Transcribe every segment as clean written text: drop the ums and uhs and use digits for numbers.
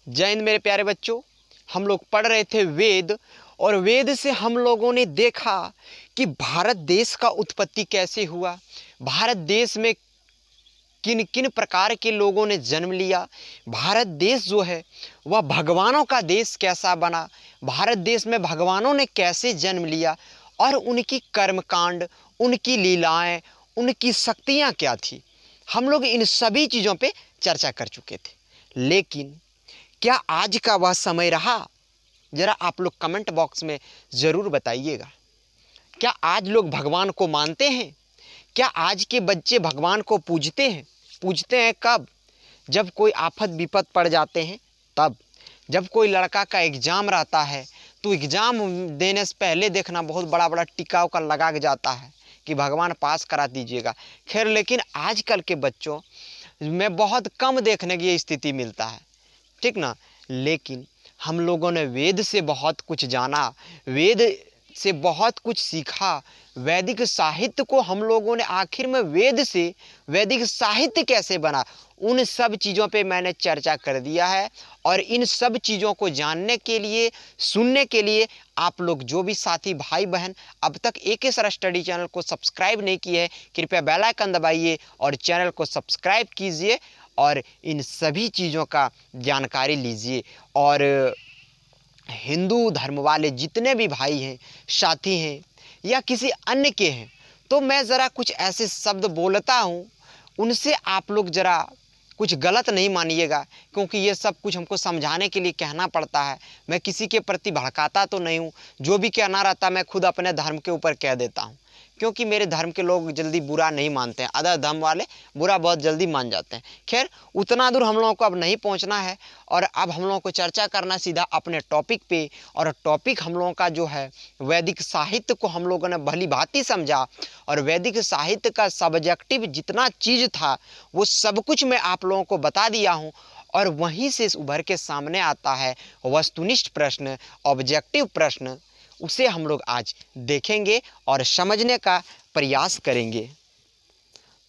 जय हिंद मेरे प्यारे बच्चों। हम लोग पढ़ रहे थे वेद, और वेद से हम लोगों ने देखा कि भारत देश का उत्पत्ति कैसे हुआ, भारत देश में किन किन प्रकार के लोगों ने जन्म लिया, भारत देश जो है वह भगवानों का देश कैसा बना, भारत देश में भगवानों ने कैसे जन्म लिया और उनकी कर्मकांड, उनकी लीलाएं, उनकी शक्तियां क्या थी। हम लोग इन सभी चीज़ों पे चर्चा कर चुके थे। लेकिन क्या आज का वह समय रहा? ज़रा आप लोग कमेंट बॉक्स में ज़रूर बताइएगा। क्या आज लोग भगवान को मानते हैं? क्या आज के बच्चे भगवान को पूजते हैं? पूजते हैं कब? जब कोई आफत विपत पड़ जाते हैं तब। जब कोई लड़का का एग्ज़ाम रहता है तो एग्ज़ाम देने से पहले देखना बहुत बड़ा बड़ा टिकाव का लगा के जाता है कि भगवान पास करा दीजिएगा। खैर, लेकिन आजकल के बच्चों में बहुत कम देखने की स्थिति मिलता है, ठीक ना। लेकिन हम लोगों ने वेद से बहुत कुछ जाना, वेद से बहुत कुछ सीखा। वैदिक साहित्य को हम लोगों ने आखिर में वेद से वैदिक साहित्य कैसे बना, उन सब चीज़ों पे मैंने चर्चा कर दिया है। और इन सब चीज़ों को जानने के लिए, सुनने के लिए आप लोग जो भी साथी भाई बहन अब तक AK सर स्टडी चैनल को सब्सक्राइब नहीं किए हैं, कृपया बेल आइकन दबाइए और चैनल को सब्सक्राइब कीजिए और इन सभी चीज़ों का जानकारी लीजिए। और हिंदू धर्म वाले जितने भी भाई हैं, साथी हैं या किसी अन्य के हैं, तो मैं ज़रा कुछ ऐसे शब्द बोलता हूँ, उनसे आप लोग ज़रा कुछ गलत नहीं मानिएगा, क्योंकि ये सब कुछ हमको समझाने के लिए कहना पड़ता है। मैं किसी के प्रति भड़काता तो नहीं हूँ, जो भी कहना रहता मैं खुद अपने धर्म के ऊपर कह देता हूँ, क्योंकि मेरे धर्म के लोग जल्दी बुरा नहीं मानते हैं, अदर धर्म वाले बुरा बहुत जल्दी मान जाते हैं। खैर, उतना दूर हम लोगों को अब नहीं पहुंचना है, और अब हम लोगों को चर्चा करना सीधा अपने टॉपिक पे। और टॉपिक हम लोगों का जो है, वैदिक साहित्य को हम लोगों ने भली भांति समझा, और वैदिक साहित्य का सब्जेक्टिव जितना चीज़ था वो सब कुछ मैं आप लोगों को बता दिया हूँ। और वहीं से उभर के सामने आता है वस्तुनिष्ठ प्रश्न, ऑब्जेक्टिव प्रश्न, उसे हम लोग आज देखेंगे और समझने का प्रयास करेंगे।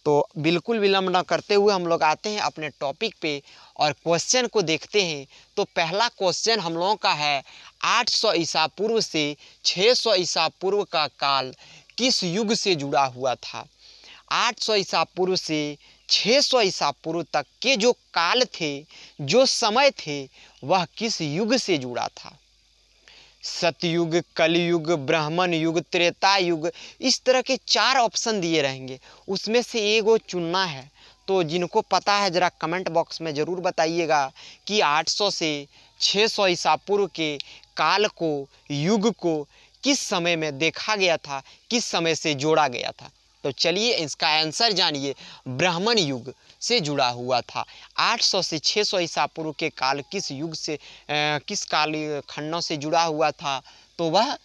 तो बिल्कुल विलंब न करते हुए हम लोग आते हैं अपने टॉपिक पे और क्वेश्चन को देखते हैं। तो पहला क्वेश्चन हम लोगों का है, 800 ईसा पूर्व से 600 ईसा पूर्व का काल किस युग से जुड़ा हुआ था? 800 ईसा पूर्व से 600 ईसा पूर्व तक के जो काल थे, जो समय थे, वह किस युग से जुड़ा था? सतयुग, कलयुग, ब्राह्मण युग, त्रेता युग, इस तरह के 4 ऑप्शन दिए रहेंगे, उसमें से एगो चुनना है। तो जिनको पता है ज़रा कमेंट बॉक्स में ज़रूर बताइएगा कि 800 से 600 ईसा पूर्व के काल को, युग को किस समय में देखा गया था, किस समय से जोड़ा गया था। तो चलिए इसका आंसर जानिए। ब्राह्मण युग से जुड़ा हुआ था। 800 से 600 ईसा पूर्व के काल किस युग से, किस काल खंडों से जुड़ा हुआ था? तो वह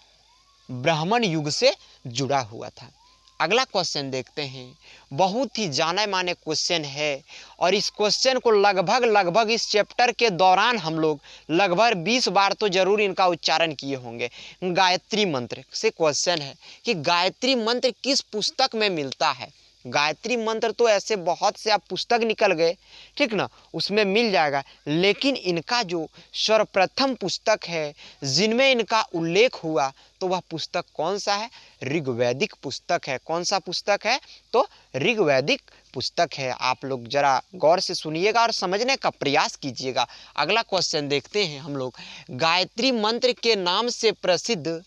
ब्राह्मण युग से जुड़ा हुआ था। अगला क्वेश्चन देखते हैं। बहुत ही जाने माने क्वेश्चन है, और इस क्वेश्चन को लगभग इस चैप्टर के दौरान हम लोग लगभग 20 बार तो जरूर इनका उच्चारण किए होंगे। गायत्री मंत्र से क्वेश्चन है कि गायत्री मंत्र किस पुस्तक में मिलता है। गायत्री मंत्र तो ऐसे बहुत से आप पुस्तक निकल गए, ठीक ना, उसमें मिल जाएगा, लेकिन इनका जो सर्वप्रथम पुस्तक है जिनमें इनका उल्लेख हुआ, तो वह पुस्तक कौन सा है? ऋग्वैदिक पुस्तक है। कौन सा पुस्तक है? तो ऋग्वैदिक पुस्तक है। आप लोग जरा गौर से सुनिएगा और समझने का प्रयास कीजिएगा। अगला क्वेश्चन देखते हैं हम लोग। गायत्री मंत्र के नाम से प्रसिद्ध,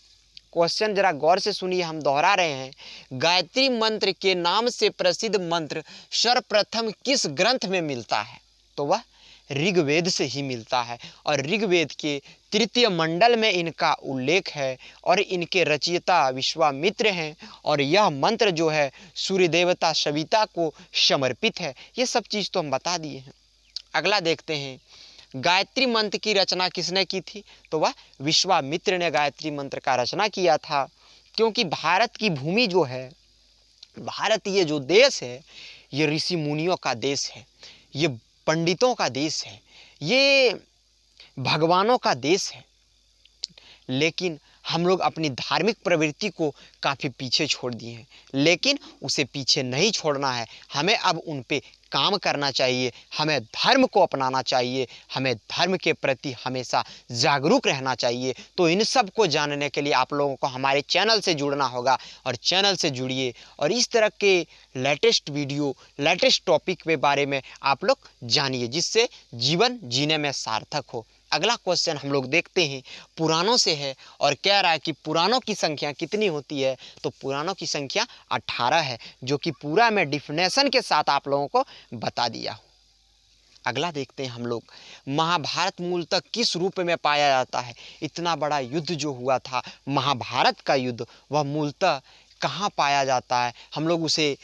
क्वेश्चन जरा गौर से सुनिए, हम दोहरा रहे हैं। गायत्री मंत्र के नाम से प्रसिद्ध मंत्र सर्वप्रथम किस ग्रंथ में मिलता है? तो वह ऋग्वेद से ही मिलता है, और ऋग्वेद के 3य मंडल में इनका उल्लेख है, और इनके रचयिता विश्वामित्र हैं, और यह मंत्र जो है सूर्य देवता सविता को समर्पित है। ये सब चीज़ तो हम बता दिए हैं। अगला देखते हैं, गायत्री मंत्र की रचना किसने की थी? तो वह विश्वामित्र ने गायत्री मंत्र का रचना किया था। क्योंकि भारत की भूमि जो है, भारत ये जो देश है, ये ऋषि मुनियों का देश है, ये पंडितों का देश है, ये भगवानों का देश है। लेकिन हम लोग अपनी धार्मिक प्रवृत्ति को काफ़ी पीछे छोड़ दिए हैं, लेकिन उसे पीछे नहीं छोड़ना है। हमें अब उन पे काम करना चाहिए, हमें धर्म को अपनाना चाहिए, हमें धर्म के प्रति हमेशा जागरूक रहना चाहिए। तो इन सब को जानने के लिए आप लोगों को हमारे चैनल से जुड़ना होगा और चैनल से जुड़िए और इस तरह के लेटेस्ट वीडियो, लेटेस्ट टॉपिक के बारे में आप लोग जानिए, जिससे जीवन जीने में सार्थक हो। अगला क्वेश्चन हम लोग देखते हैं, पुराणों से है और कह रहा है कि पुराणों की संख्या कितनी होती है। तो पुराणों की संख्या 18 है, जो कि पूरा मैं डिफिनेशन के साथ आप लोगों को बता दिया हूँ। अगला देखते हैं हम लोग, महाभारत मूलतः किस रूप में पाया जाता है। इतना बड़ा युद्ध जो हुआ था महाभारत का युद्ध, वह मूलतः कहाँ पाया जाता है, हम लोग उसे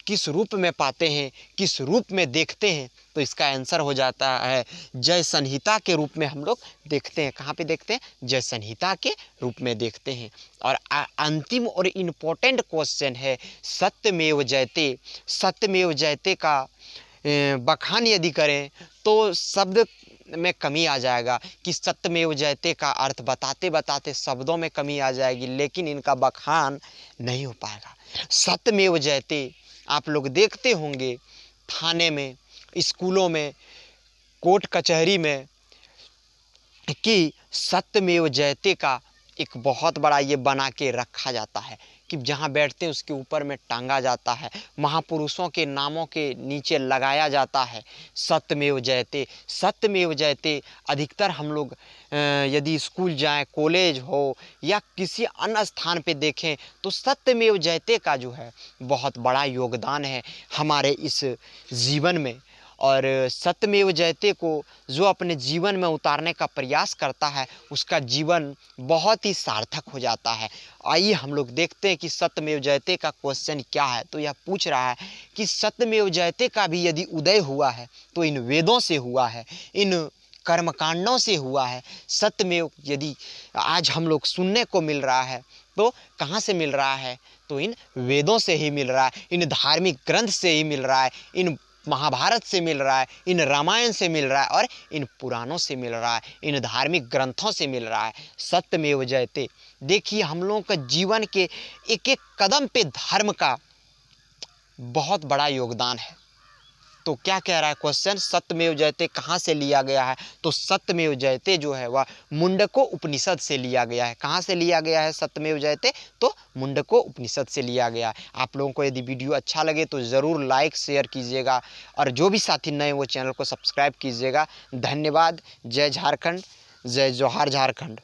किस रूप में पाते हैं, किस रूप में देखते हैं। तो इसका आंसर हो जाता है जय संहिता के रूप में हम लोग देखते हैं। कहाँ पे देखते हैं? जय संहिता के रूप में देखते हैं। और अंतिम और इम्पोर्टेंट क्वेश्चन है सत्यमेव जयते। सत्यमेव जयते का बखान यदि करें तो शब्द में कमी आ जाएगा कि सत्यमेव जयते का अर्थ बताते बताते शब्दों में कमी आ जाएगी, लेकिन इनका बखान नहीं हो पाएगा। सत्यमेव जयते आप लोग देखते होंगे थाने में, स्कूलों में, कोर्ट कचहरी में कि सत्यमेव जयते का एक बहुत बड़ा ये बना के रखा जाता है कि जहाँ बैठते हैं उसके ऊपर में टांगा जाता है, महापुरुषों के नामों के नीचे लगाया जाता है सत्यमेव जयते। सत्यमेव जयते अधिकतर हम लोग यदि स्कूल जाएं, कॉलेज हो या किसी अन्य स्थान पे देखें तो सत्यमेव जयते का जो है बहुत बड़ा योगदान है हमारे इस जीवन में। और सत्यमेव जयते को जो अपने जीवन में उतारने का प्रयास करता है उसका जीवन बहुत ही सार्थक हो जाता है। आइए हम लोग देखते हैं कि सत्यमेव जयते का क्वेश्चन क्या है। तो यह पूछ रहा है कि सत्यमेव जयते का भी यदि उदय हुआ है तो इन वेदों से हुआ है, इन कर्मकांडों से हुआ है। सत्यमेव यदि आज हम लोग सुनने को मिल रहा है तो कहाँ से मिल रहा है? तो इन वेदों से ही मिल रहा है, इन धार्मिक ग्रंथ से ही मिल रहा है, इन महाभारत से मिल रहा है, इन रामायण से मिल रहा है और इन पुराणों से मिल रहा है, इन धार्मिक ग्रंथों से मिल रहा है। सत्यमेव जयते। देखिए हम लोगों का जीवन के एक एक कदम पे धर्म का बहुत बड़ा योगदान है। तो क्या कह रहा है क्वेश्चन? सत्यमेव जयते कहाँ से लिया गया है? तो सत्यमेव जयते जो है वह मुंडको उपनिषद से लिया गया है। कहाँ से लिया गया है सत्यमेव जयते? तो मुंडको उपनिषद से लिया गया है। आप लोगों को यदि वीडियो अच्छा लगे तो ज़रूर लाइक शेयर कीजिएगा और जो भी साथी नए वो चैनल को सब्सक्राइब कीजिएगा। धन्यवाद। जय झारखंड, जय जोहार झारखंड।